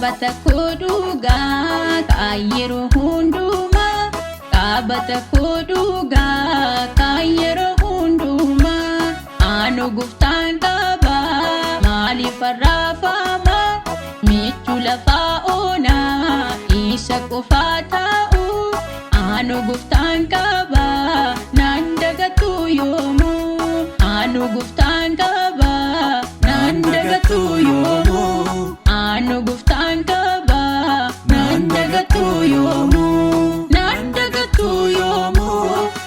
Bata kuduga kayero hunduma bata kuduga kayero hunduma anu guftan kaba mali farafama michula faona isa kufatau anu guftan kaba nandagatuyomu anu guftan kaba nandagatuyomu anu guftan kaba nandagatuyomu nandagatuyomu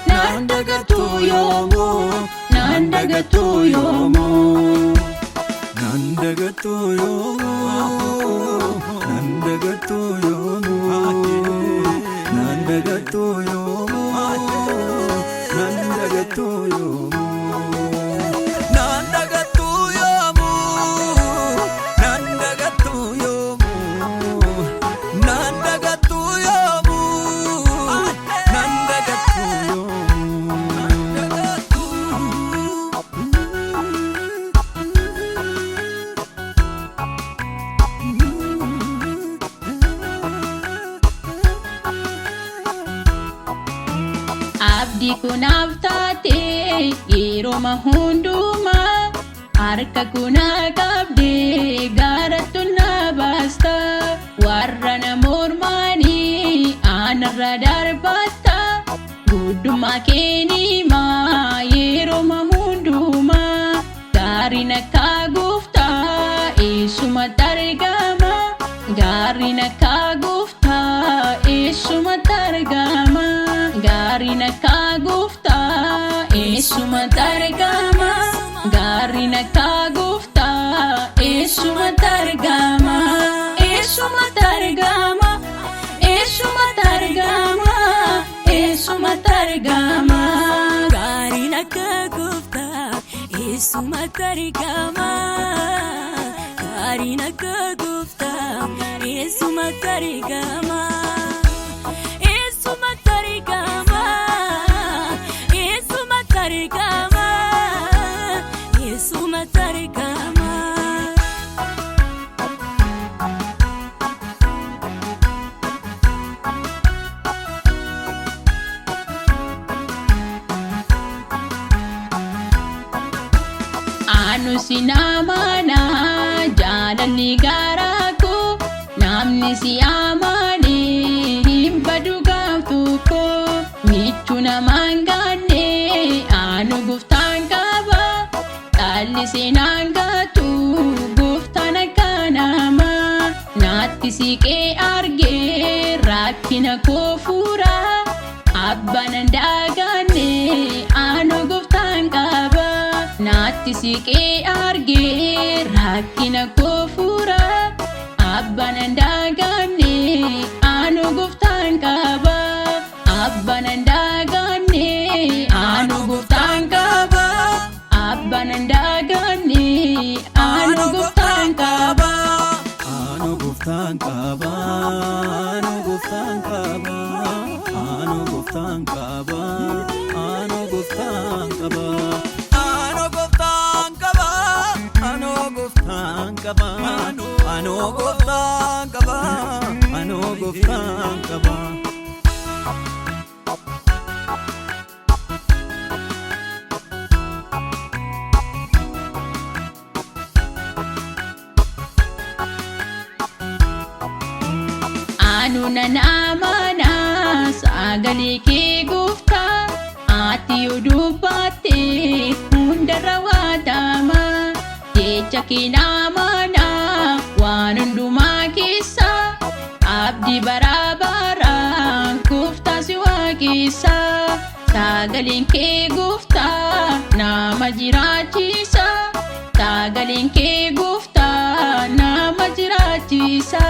nandagatuyomu nandagatuyomu nandagatuyomu nandagatuyomu nandagatuyomu nandagatuyomu abdi kunaftate yeroma hunduma harka kuna kabde garatuna basta warrana mormani anarra darbata guduma kenima yeroma hunduma garina kagufta isuma targama garina kagufta isuma targama garina kagufta isuma targama garina kagufta isuma targama isuma targama isuma targama isuma targama garina kagufta isuma targama garina kagufta isuma targama isuma targama isuma targama isuma targama anu sinamana jalalli garaku namni siyamani himbadu gaftuko michuna mangane anu guftan kaba talli sinangatu guftana kanama natti sike arge rakkina kofura abbanan dagane anu guftan kaba natti sike arge rakkina kofura abbanan dagane anu guftan kaba abbanan dagane anu guftan kaba abbanan dagane anu guftan kaba anu guftan kaba anu guftan kaba anu guftan kaba anu guftan kaba anu guftan kaba anu guftan kaba anu guftan kaba anu guftan kaba anu nanamana sagalee kee gufta ati udubate hundara wadama jecha kinamana waan hundumaa keessa abdi barabara gufta si waaqessa sagaleen kee gufta nama jiraachisa sagaleen kee gufta nama jiraachisa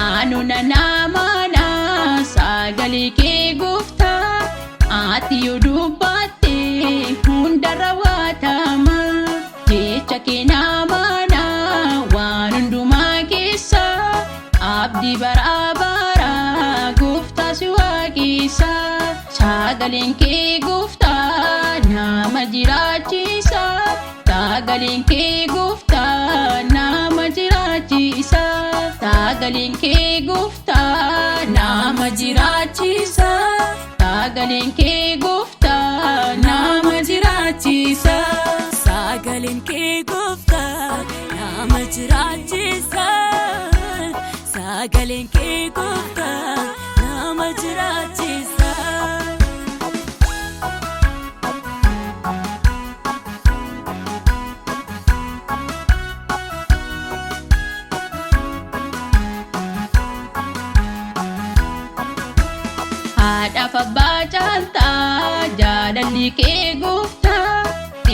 anu nanamana sagalee kee ati yoo dubbatte hunda raawwatama jecha kee naamana waan hundumaa keessa abdii bara bara gooftaa si waaqessa sagaleen kee gooftaa nama jiraachisa sagaleen kee gooftaa nama jiraachisa sagaleen kee gooftaa nama jiraachisa sagaleen kee gooftaa nama jiraachisa sagaleen kee gooftaa nama jiraachisa sagaleen kee gooftaa nama jiraachisa. Haadhaaf abbaa caaltaa jaalalli kee gooftaa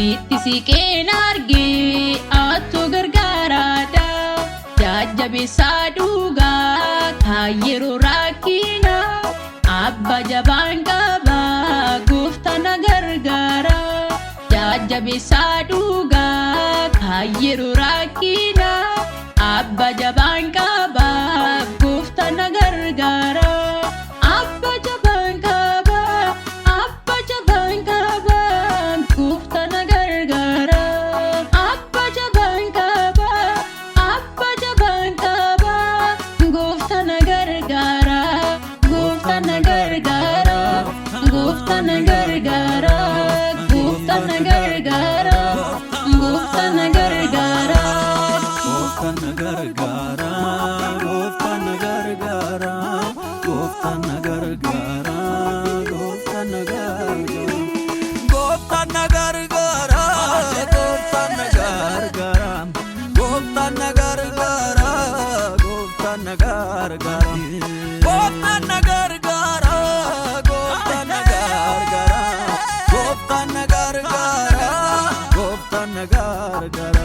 itti siqeen argee atoo gargaaraadha jajjabeessaa dhugaa kan yeroo rakkina abba jabaan qaba gooftaa na gargaara jajjabeessaa dhugaa kan yeroo rakkina abba jabaan qaba gooftaa na gargaara. Gar gar